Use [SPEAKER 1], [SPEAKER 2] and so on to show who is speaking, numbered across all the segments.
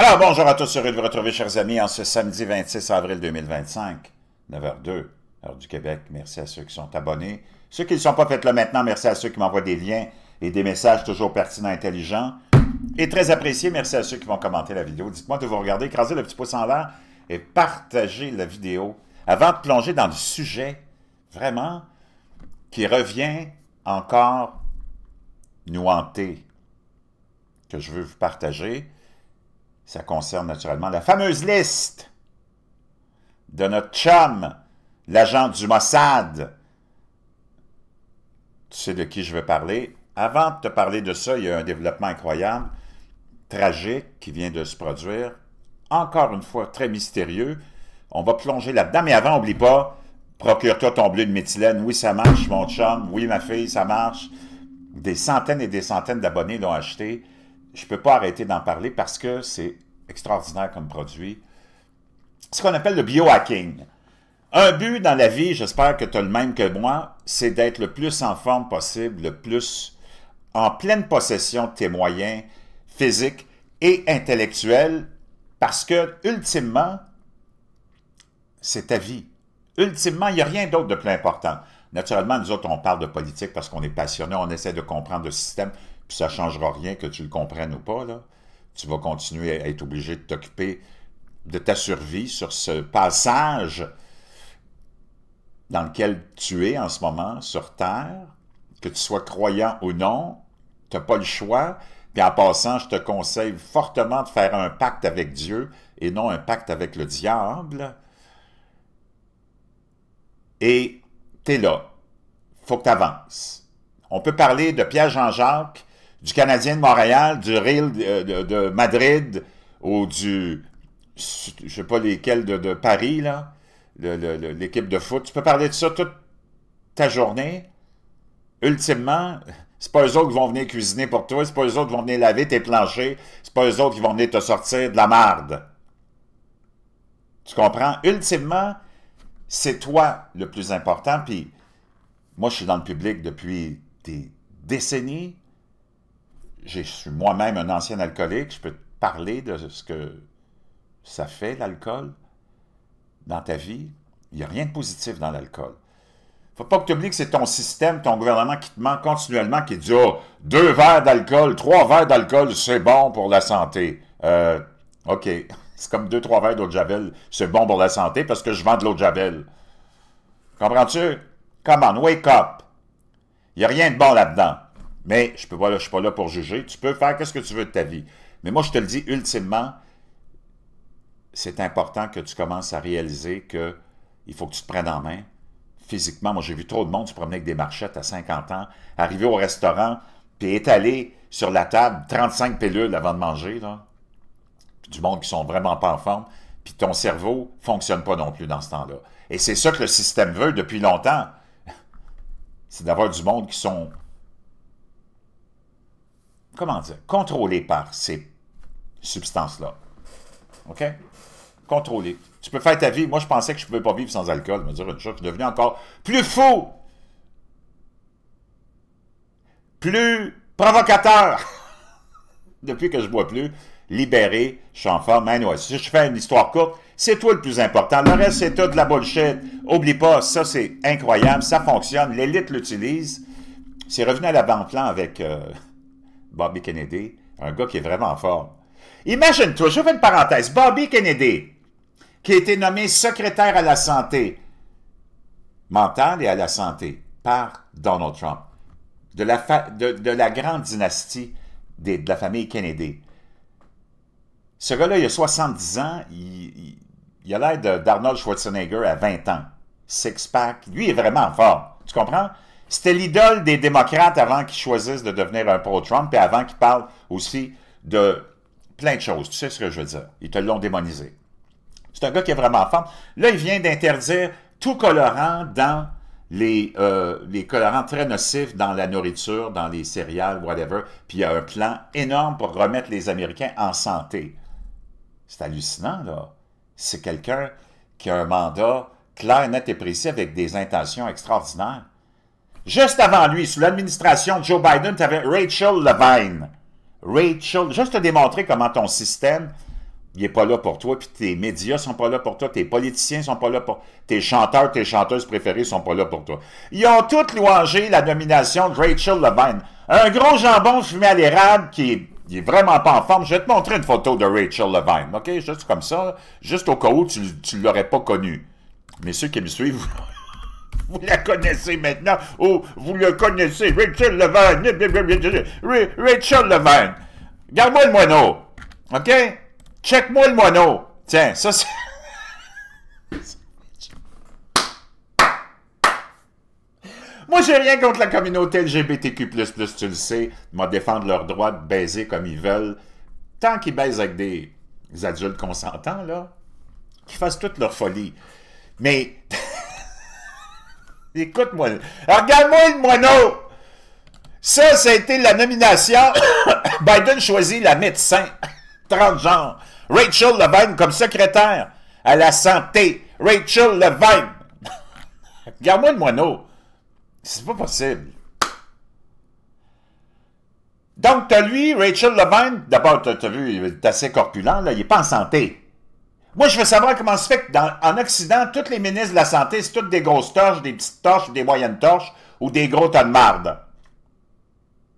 [SPEAKER 1] Alors, bonjour à tous, heureux de vous retrouver, chers amis, en ce samedi 26 avril 2025, 9h02, heure du Québec. Merci à ceux qui sont abonnés. Ceux qui ne le sont pas, faites-le maintenant. Merci à ceux qui m'envoient des liens et des messages toujours pertinents, intelligents et très appréciés. Merci à ceux qui vont commenter la vidéo. Dites-moi de vous regarder, écrasez le petit pouce en l'air et partagez la vidéo avant de plonger dans le sujet, vraiment, qui revient encore nous hanter, que je veux vous partager. Ça concerne naturellement la fameuse liste de notre chum, l'agent du Mossad. Tu sais de qui je veux parler. Avant de te parler de ça, il y a un développement incroyable, tragique, qui vient de se produire. Encore une fois, très mystérieux. On va plonger là-dedans, mais avant, n'oublie pas, procure-toi ton bleu de méthylène. Oui, ça marche, mon chum. Oui, ma fille, ça marche. Des centaines et des centaines d'abonnés l'ont acheté. Je ne peux pas arrêter d'en parler parce que c'est extraordinaire comme produit. Ce qu'on appelle le biohacking. Un but dans la vie, j'espère que tu as le même que moi, c'est d'être le plus en forme possible, le plus en pleine possession de tes moyens physiques et intellectuels, parce que, ultimement, c'est ta vie. Ultimement, il n'y a rien d'autre de plus important. Naturellement, nous autres, on parle de politique parce qu'on est passionnés, on essaie de comprendre le système, puis ça ne changera rien que tu le comprennes ou pas, là. Tu vas continuer à être obligé de t'occuper de ta survie sur ce passage dans lequel tu es en ce moment sur Terre, que tu sois croyant ou non, tu n'as pas le choix. Puis en passant, je te conseille fortement de faire un pacte avec Dieu et non un pacte avec le diable. Et tu es là. Il faut que tu avances. On peut parler de Pierre Jean-Jacques, du Canadien de Montréal, du Real de Madrid, ou du, je ne sais pas lesquels de Paris, là, l'équipe de foot. Tu peux parler de ça toute ta journée. Ultimement, c'est pas eux autres qui vont venir cuisiner pour toi, c'est pas eux autres qui vont venir laver tes planchers, c'est pas eux autres qui vont venir te sortir de la marde. Tu comprends? Ultimement, c'est toi le plus important, puis moi, je suis dans le public depuis des décennies. Je suis moi-même un ancien alcoolique. Je peux te parler de ce que ça fait, l'alcool, dans ta vie. Il n'y a rien de positif dans l'alcool. Il ne faut pas que tu oublies que c'est ton système, ton gouvernement qui te ment continuellement, qui dit « Oh, 2 verres d'alcool, 3 verres d'alcool, c'est bon pour la santé. » OK, c'est comme 2-3 verres d'eau de Javel, c'est bon pour la santé parce que je vends de l'eau de Javel. Comprends-tu? Come on, wake up. Il n'y a rien de bon là-dedans. Mais je ne suis pas là pour juger. Tu peux faire ce que tu veux de ta vie. Mais moi, je te le dis, ultimement, c'est important que tu commences à réaliser qu'il faut que tu te prennes en main. Physiquement, moi, j'ai vu trop de monde se promener avec des marchettes à 50 ans, arriver au restaurant, puis étaler sur la table 35 pilules avant de manger, là. Puis du monde qui sont vraiment pas en forme. Puis ton cerveau ne fonctionne pas non plus dans ce temps-là. Et c'est ça que le système veut depuis longtemps. C'est d'avoir du monde qui sont, comment dire, contrôlés par ces substances-là. OK? Contrôlés. Tu peux faire ta vie. Moi, je pensais que je ne pouvais pas vivre sans alcool. Me dire une chose, je suis devenu encore plus fou, plus provocateur. Depuis que je ne bois plus, libéré, je suis en forme. Anyway, si je fais une histoire courte, c'est toi le plus important. Le reste, c'est tout de la bullshit. Oublie pas, ça, c'est incroyable. Ça fonctionne. L'élite l'utilise. C'est revenu à l'avant-plan avec Bobby Kennedy, un gars qui est vraiment fort. Imagine-toi, je fais une parenthèse. Bobby Kennedy, qui a été nommé secrétaire à la santé mentale et à la santé par Donald Trump, de la grande dynastie de la famille Kennedy. Ce gars-là, il a 70 ans, il a l'air d'Arnold Schwarzenegger à 20 ans. Six-pack, lui, il est vraiment fort. Tu comprends? C'était l'idole des démocrates avant qu'ils choisissent de devenir un pro-Trump et avant qu'ils parlent aussi de plein de choses. Tu sais ce que je veux dire? Ils te l'ont démonisé. C'est un gars qui est vraiment fort. Là, il vient d'interdire tout colorant dans les colorants très nocifs dans la nourriture, dans les céréales, whatever. Puis il y a un plan énorme pour remettre les Américains en santé. C'est hallucinant, là. C'est quelqu'un qui a un mandat clair, net et précis avec des intentions extraordinaires. Juste avant lui, sous l'administration de Joe Biden, tu avais Rachel Levine. Rachel, juste te démontrer comment ton système il n'est pas là pour toi, puis tes médias sont pas là pour toi, tes politiciens sont pas là pour tes chanteurs, tes chanteuses préférées sont pas là pour toi. Ils ont tous louangé la nomination de Rachel Levine. Un gros jambon fumé à l'érable qui est vraiment pas en forme. Je vais te montrer une photo de Rachel Levine, OK? Juste comme ça, juste au cas où tu ne l'aurais pas connue. Mais ceux qui me suivent, vous la connaissez maintenant. Oh, vous le connaissez, Rachel Levine. Rachel Levine. Regarde-moi le moineau, OK? Check-moi le moineau. Tiens, ça c'est... Moi, j'ai rien contre la communauté LGBTQ+, tu le sais. Ils vont défendre leur droit de baiser comme ils veulent. Tant qu'ils baisent avec des adultes consentants, là, qu'ils fassent toute leur folie. Mais... Écoute-moi. Regarde-moi le moineau. Ça a été la nomination. Biden choisit la médecin transgenre. Rachel Levine comme secrétaire à la santé. Rachel Levine. Regarde-moi le moineau. C'est pas possible. Donc, t'as lui, Rachel Levine, d'abord, t'as vu, il est assez corpulent, là, il n'est pas en santé. Moi, je veux savoir comment se fait qu'en Occident, tous les ministres de la santé, c'est toutes des grosses torches, des petites torches, des moyennes torches, ou des gros tas de marde.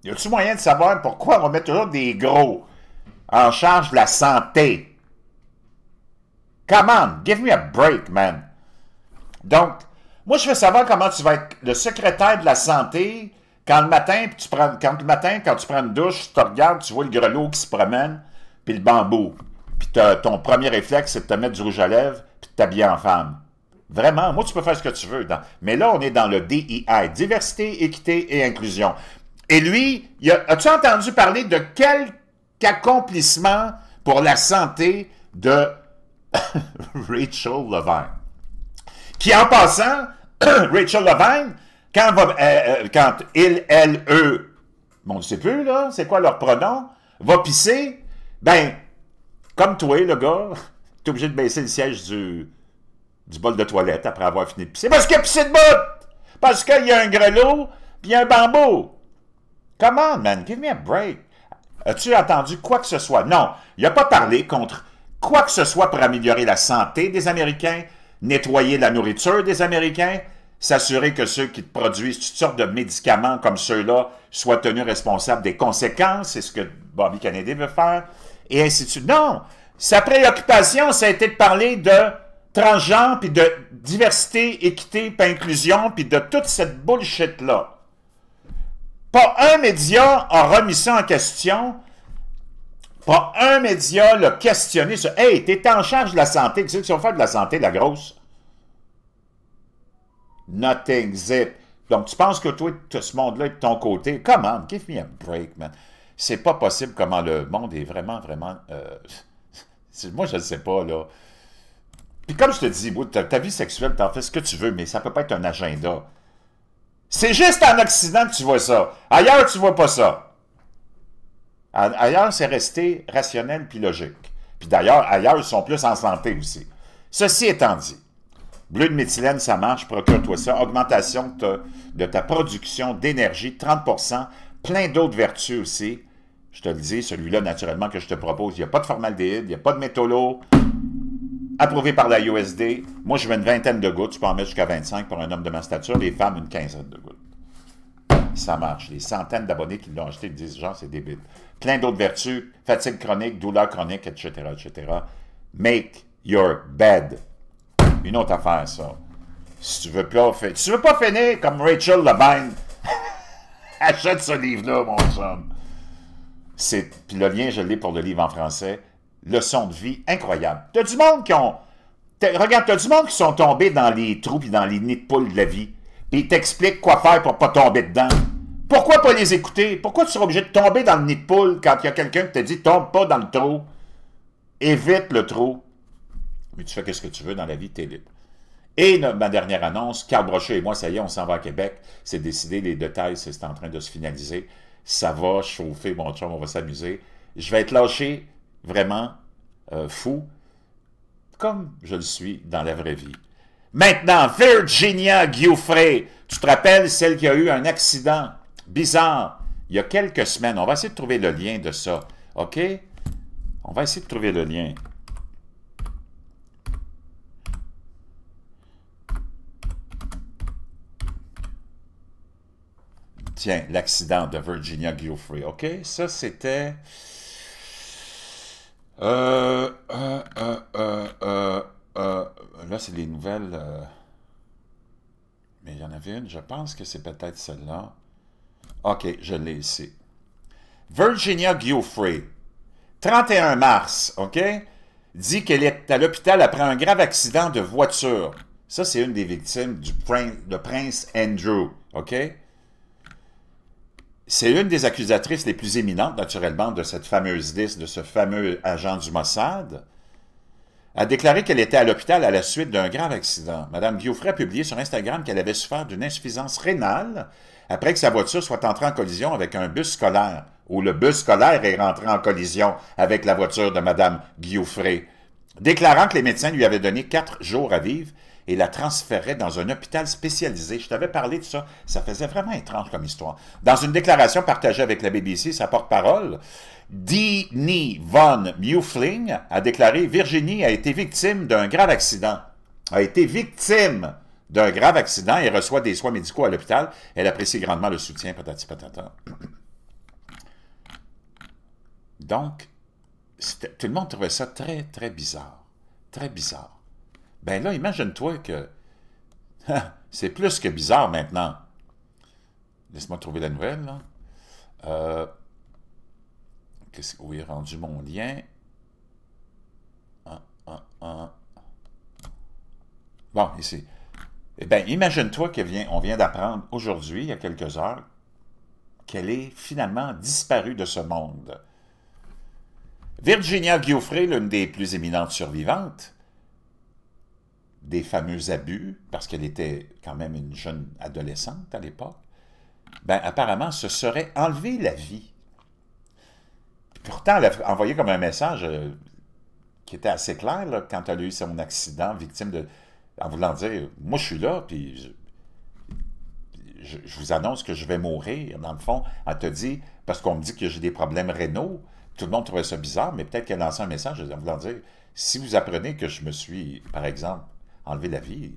[SPEAKER 1] Y a-t-il moyen de savoir pourquoi on va mettre toujours des gros en charge de la santé? Come on, give me a break, man. Donc, moi, je veux savoir comment tu vas être le secrétaire de la santé quand le matin, quand tu prends une douche, tu te regardes, tu vois le grelot qui se promène, puis le bambou. Puis ton premier réflexe, c'est de te mettre du rouge à lèvres, puis de t'habiller en femme. Vraiment, moi, tu peux faire ce que tu veux. Mais là, on est dans le DEI, diversité, équité et inclusion. Et lui, as-tu entendu parler de quel accomplissement pour la santé de Rachel Levine? Qui, en passant, Rachel Levine, quand il, elle, eux, bon, on ne sait plus, là, c'est quoi leur pronom, va pisser, ben, comme toi, le gars, t'es obligé de baisser le siège du bol de toilette après avoir fini de pisser. Parce qu'il a pissé de bout! Parce qu'il y a un grelot, puis il y a un bambou. Come on, man, give me a break. As-tu entendu quoi que ce soit? Non, il n'a pas parlé contre quoi que ce soit pour améliorer la santé des Américains, nettoyer la nourriture des Américains, s'assurer que ceux qui produisent toutes sortes de médicaments comme ceux-là soient tenus responsables des conséquences, c'est ce que Bobby Kennedy veut faire, et ainsi de suite. Non! Sa préoccupation, ça a été de parler de transgenre, puis de diversité, équité, puis inclusion, puis de toute cette bullshit-là. Pas un média a remis ça en question. Pas un média l'a questionné sur « Hey, t'es en charge de la santé. Qu'est-ce que tu vas faire de la santé, la grosse? » Nothing, zip. Donc, tu penses que toi, ce monde-là est de ton côté? Come on, give me a break, man. C'est pas possible comment le monde est vraiment, vraiment... moi, je ne sais pas, là. Puis comme je te dis, ta vie sexuelle, t'en fais ce que tu veux, mais ça peut pas être un agenda. C'est juste en Occident que tu vois ça. Ailleurs, tu vois pas ça. Ailleurs, c'est resté rationnel puis logique. Puis d'ailleurs, ailleurs, ils sont plus en santé aussi. Ceci étant dit, bleu de méthylène, ça marche, procure-toi ça. Augmentation de ta production d'énergie, 30%. Plein d'autres vertus aussi. Je te le dis, celui-là, naturellement, que je te propose, il n'y a pas de formaldéhyde, il n'y a pas de métaux lourds. Approuvé par la USD. Moi, je veux une vingtaine de gouttes. Tu peux en mettre jusqu'à 25 pour un homme de ma stature. Les femmes, une quinzaine de gouttes. Ça marche. Les centaines d'abonnés qui l'ont acheté disent, genre, c'est débile. Plein d'autres vertus. Fatigue chronique, douleur chronique, etc., etc. Make your bed. Une autre affaire, ça. Si tu veux pas finir comme Rachel Levine, achète ce livre-là, mon chum. Puis le lien, je l'ai pour le livre en français. Leçon de vie incroyable. T'as du monde qui ont... Regarde, t'as du monde qui sont tombés dans les trous et dans les nids de poules de la vie. Puis ils t'expliquent quoi faire pour pas tomber dedans. Pourquoi pas les écouter? Pourquoi tu seras obligé de tomber dans le nid de poule quand il y a quelqu'un qui te dit « Tombe pas dans le trou. Évite le trou. » Mais tu fais qu'est-ce que tu veux dans la vie, t'es libre. Et ma dernière annonce, Carl Brochu et moi, ça y est, on s'en va à Québec. C'est décidé, les détails, c'est en train de se finaliser. Ça va chauffer, mon chum, on va s'amuser. Je vais être lâché, vraiment, fou, comme je le suis dans la vraie vie. Maintenant, Virginia Giuffre, tu te rappelles, celle qui a eu un accident bizarre il y a quelques semaines. On va essayer de trouver le lien de ça, OK? On va essayer de trouver le lien. Tiens, l'accident de Virginia Giuffre, OK? Ça, c'était... là, c'est les nouvelles... mais il y en avait une, je pense que c'est peut-être celle-là. OK, je l'ai ici. Virginia Giuffre, 31 mars, OK? Dit qu'elle est à l'hôpital après un grave accident de voiture. Ça, c'est une des victimes du prince Andrew, OK? C'est une des accusatrices les plus éminentes, naturellement, de cette fameuse liste, de ce fameux agent du Mossad, a déclaré qu'elle était à l'hôpital à la suite d'un grave accident. Mme Giuffre a publié sur Instagram qu'elle avait souffert d'une insuffisance rénale après que sa voiture soit entrée en collision avec un bus scolaire, ou le bus scolaire est rentré en collision avec la voiture de Mme Giuffre, déclarant que les médecins lui avaient donné 4 jours à vivre et la transféraient dans un hôpital spécialisé. Je t'avais parlé de ça, ça faisait vraiment étrange comme histoire. Dans une déclaration partagée avec la BBC, sa porte-parole, Dini von Mueffling, a déclaré « Virginie a été victime d'un grave accident. A été victime d'un grave accident et reçoit des soins médicaux à l'hôpital. Elle apprécie grandement le soutien, patati patata. » Donc, tout le monde trouvait ça très, très bizarre. Très bizarre. Ben là, imagine-toi que c'est plus que bizarre maintenant. Laisse-moi trouver la nouvelle, là. Où est rendu mon lien? Bon, ici. Eh bien, imagine-toi qu'on vient d'apprendre aujourd'hui, il y a quelques heures, qu'elle est finalement disparue de ce monde. Virginia Giuffre, l'une des plus éminentes survivantes des fameux abus, parce qu'elle était quand même une jeune adolescente à l'époque, ben apparemment se serait enlevé la vie. Pourtant, elle a envoyé comme un message qui était assez clair là, quand elle a eu son accident, victime de... en voulant dire, moi je suis là, puis je vous annonce que je vais mourir. Dans le fond, elle te dit, parce qu'on me dit que j'ai des problèmes rénaux, tout le monde trouvait ça bizarre, mais peut-être qu'elle a lancé un message en voulant dire, si vous apprenez que je me suis, par exemple, enlevé la vie,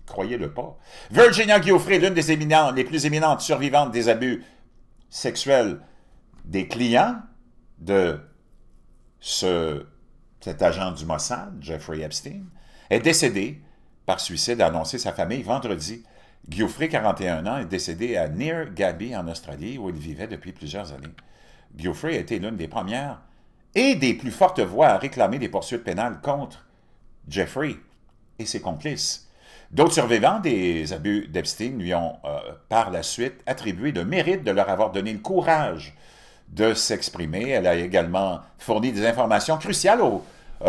[SPEAKER 1] croyez-le pas. Virginia Giuffre, l'une des les plus éminentes survivantes des abus sexuels des clients de cet agent du Mossad, Jeffrey Epstein, est décédée par suicide, a annoncé sa famille vendredi. Giuffre, 41 ans, est décédé à Near Gaby, en Australie, où il vivait depuis plusieurs années. Giuffre a été l'une des premières et des plus fortes voix à réclamer des poursuites pénales contre Jeffrey et ses complices. D'autres survivants des abus d'Epstein lui ont, par la suite, attribué le mérite de leur avoir donné le courage de s'exprimer. Elle a également fourni des informations cruciales aux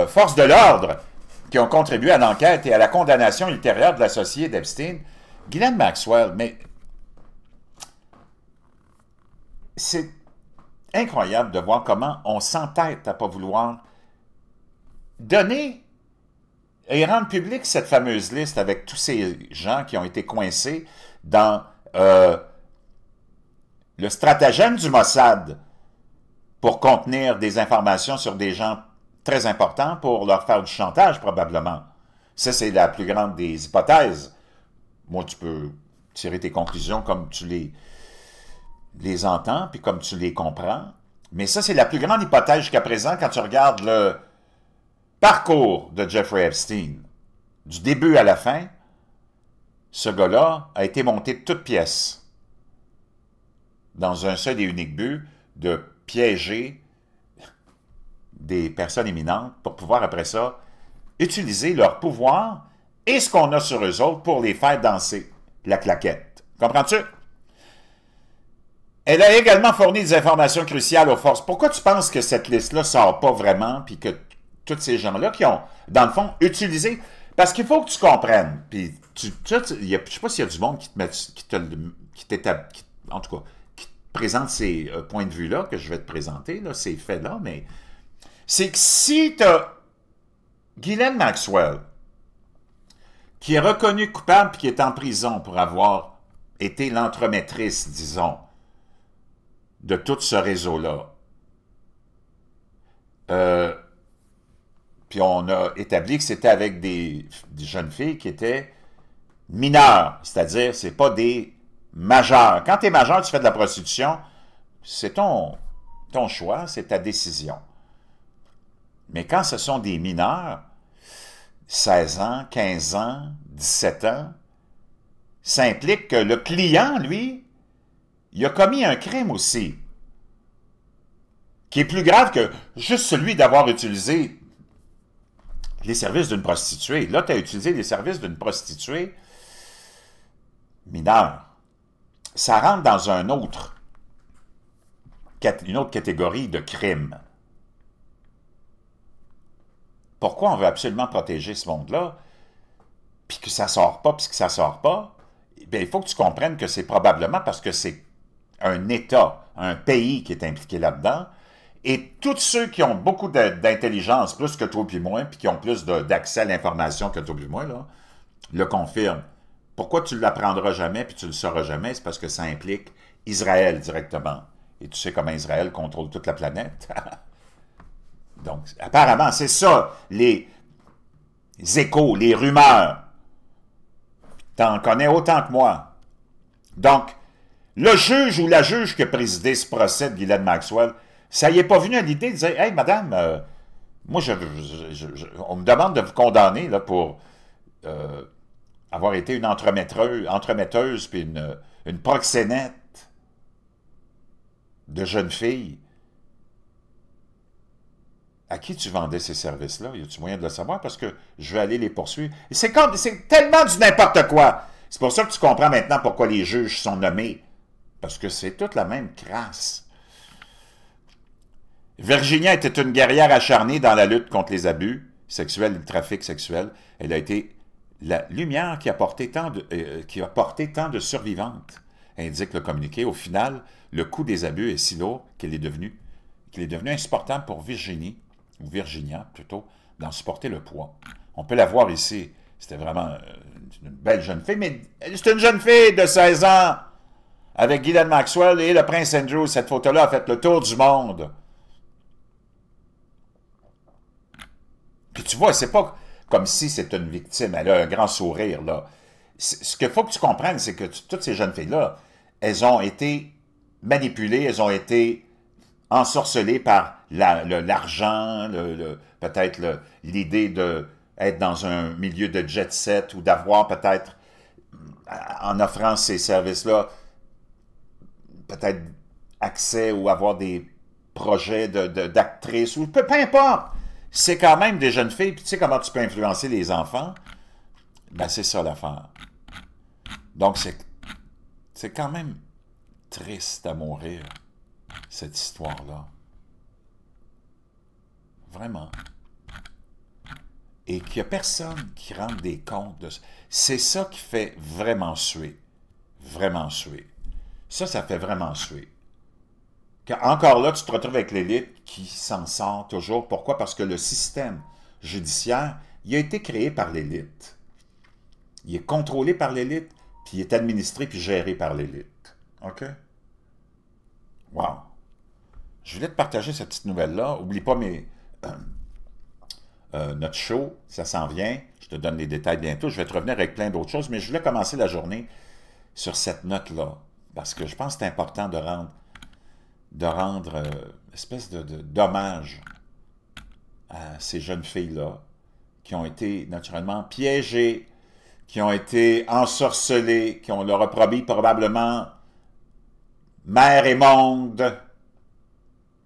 [SPEAKER 1] forces de l'ordre qui ont contribué à l'enquête et à la condamnation ultérieure de l'associé d'Epstein, Ghislaine Maxwell. Mais c'est incroyable de voir comment on s'entête à ne pas vouloir donner et rendre publique cette fameuse liste avec tous ces gens qui ont été coincés dans le stratagème du Mossad pour contenir des informations sur des gens très importants pour leur faire du chantage, probablement. Ça, c'est la plus grande des hypothèses. Moi, tu peux tirer tes conclusions comme tu les entends, puis comme tu les comprends. Mais ça, c'est la plus grande hypothèse jusqu'à présent quand tu regardes le parcours de Jeffrey Epstein. Du début à la fin, ce gars-là a été monté de toutes pièces dans un seul et unique but de piéger des personnes éminentes pour pouvoir, après ça, utiliser leur pouvoir et ce qu'on a sur eux autres pour les faire danser la claquette. Comprends-tu? Elle a également fourni des informations cruciales aux forces. Pourquoi tu penses que cette liste-là ne sort pas vraiment, puis que tous ces gens-là qui ont, dans le fond, utilisé... Parce qu'il faut que tu comprennes, puis je ne sais pas s'il y a du monde en tout cas, qui te présente ces points de vue-là, que je vais te présenter, là, ces faits-là, mais c'est que si tu as Ghislaine Maxwell, qui est reconnue coupable et qui est en prison pour avoir été l'entremettrice, disons, de tout ce réseau-là, puis on a établi que c'était avec des jeunes filles qui étaient mineures, c'est-à-dire c'est pas des majeur. Quand tu es majeur, tu fais de la prostitution, c'est ton choix, c'est ta décision. Mais quand ce sont des mineurs, 16 ans, 15 ans, 17 ans, ça implique que le client, lui, il a commis un crime aussi, qui est plus grave que juste celui d'avoir utilisé les services d'une prostituée. Là, tu as utilisé les services d'une prostituée mineure. Ça rentre dans une autre catégorie de crime. Pourquoi on veut absolument protéger ce monde-là, puis que ça ne sort pas, puis que ça ne sort pas? Bien, il faut que tu comprennes que c'est probablement parce que c'est un État, un pays qui est impliqué là-dedans, et tous ceux qui ont beaucoup d'intelligence, plus que toi puis moi, puis qui ont plus d'accès à l'information que toi puis moi, là, le confirment. Pourquoi tu ne l'apprendras jamais puis tu ne le sauras jamais? C'est parce que ça implique Israël directement. Et tu sais comment Israël contrôle toute la planète. Donc, apparemment, c'est ça, les échos, les rumeurs. T'en connais autant que moi. Donc, le juge ou la juge qui a présidé ce procès de Ghislaine Maxwell, ça y est pas venu à l'idée de dire « Hey, madame, moi, on me demande de vous condamner là, pour avoir été une entremetteuse puis une proxénète de jeunes filles. À qui tu vendais ces services-là? Y a-tu moyen de le savoir? Parce que je vais aller les poursuivre. C'est tellement du n'importe quoi. C'est pour ça que tu comprends maintenant pourquoi les juges sont nommés. Parce que c'est toute la même crasse. Virginia était une guerrière acharnée dans la lutte contre les abus sexuels et le trafic sexuel. Elle a été la lumière qui a porté tant de survivantes, indique le communiqué. Au final, le coût des abus est si lourd qu'il est devenu insupportable pour Virginia plutôt, d'en supporter le poids. On peut la voir ici. C'était vraiment une belle jeune fille, mais c'est une jeune fille de 16 ans avec Ghislaine Maxwell et le prince Andrew. Cette photo-là a fait le tour du monde. Puis tu vois, c'est pas comme si c'était une victime. Elle a un grand sourire, là. Ce qu'il faut que tu comprennes, c'est que toutes ces jeunes filles-là, elles ont été manipulées, elles ont été ensorcelées par l'argent, peut-être l'idée d'être dans un milieu de jet-set ou d'avoir peut-être, en offrant ces services-là, peut-être accès ou avoir des projets d'actrices, ou peu importe. C'est quand même des jeunes filles, puis tu sais comment tu peux influencer les enfants? Ben, c'est ça l'affaire. Donc, c'est quand même triste à mourir, cette histoire-là. Vraiment. Et qu'il n'y a personne qui rende des comptes de ça. C'est ça qui fait vraiment suer. Vraiment suer. Ça fait vraiment suer. Encore là, tu te retrouves avec l'élite qui s'en sort toujours. Pourquoi? Parce que le système judiciaire, il a été créé par l'élite. Il est contrôlé par l'élite, puis il est administré puis géré par l'élite. OK? Wow! Je voulais te partager cette petite nouvelle-là. Oublie pas notre show, ça s'en vient. Je te donne les détails bientôt. Je vais te revenir avec plein d'autres choses, mais je voulais commencer la journée sur cette note-là, parce que je pense que c'est important de rendre espèce d'hommage à ces jeunes filles-là qui ont été naturellement piégées, qui ont été ensorcelées, qui ont leur a promis probablement mer et monde.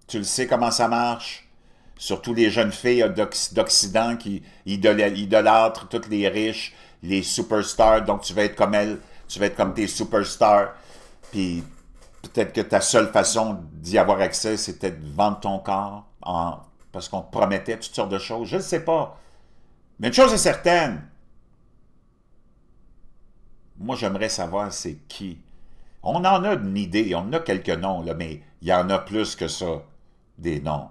[SPEAKER 1] Tu le sais comment ça marche. Surtout les jeunes filles d'Occident qui idolâtrent toutes les riches, les superstars. Donc tu vas être comme elles, tu vas être comme tes superstars. Puis peut-être que ta seule façon d'y avoir accès, c'était de vendre ton corps parce qu'on te promettait toutes sortes de choses. Je ne sais pas. Mais une chose est certaine. Moi, j'aimerais savoir c'est qui. On en a une idée, on en a quelques noms, là, mais il y en a plus que ça, des noms.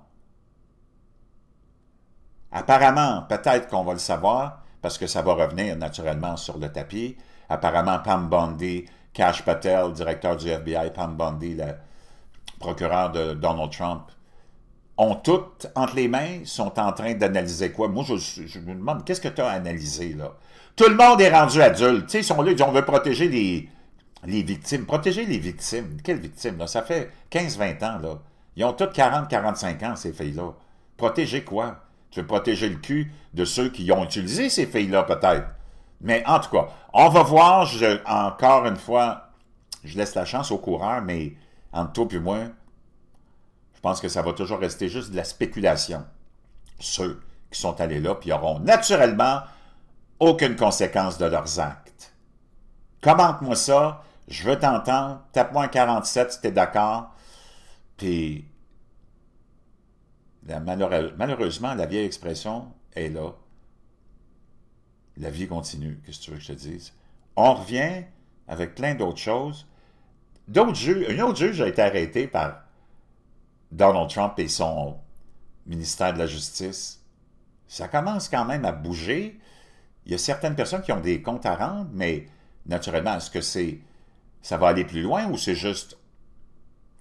[SPEAKER 1] Apparemment, peut-être qu'on va le savoir, parce que ça va revenir naturellement sur le tapis. Apparemment, Pam Bondi, Kash Patel, directeur du FBI, Pam Bondi, le procureur de Donald Trump, ont toutes entre les mains, sont en train d'analyser quoi? Moi, je me demande, qu'est-ce que tu as analysé, là? Tout le monde est rendu adulte. Tu sais, ils sont là, ils disent, on veut protéger les victimes, protéger les victimes. Quelles victimes, là? Ça fait 15-20 ans, là. Ils ont tous 40-45 ans, ces filles-là. Protéger quoi? Tu veux protéger le cul de ceux qui ont utilisé ces filles-là, peut-être. Mais en tout cas, on va voir, encore une fois, je laisse la chance aux coureurs, mais entre toi et moi, je pense que ça va toujours rester juste de la spéculation. Ceux qui sont allés là, puis auront naturellement aucune conséquence de leurs actes. Commente-moi ça, je veux t'entendre, tape-moi un 47 si t'es d'accord, puis malheureusement, la vieille expression est là. La vie continue, qu'est-ce que tu veux que je te dise? On revient avec plein d'autres choses. Un autre juge a été arrêté par Donald Trump et son ministère de la Justice. Ça commence quand même à bouger. Il y a certaines personnes qui ont des comptes à rendre, mais naturellement, est-ce que ça va aller plus loin ou c'est juste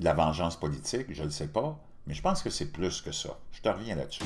[SPEAKER 1] de la vengeance politique? Je ne le sais pas, mais je pense que c'est plus que ça. Je te reviens là-dessus.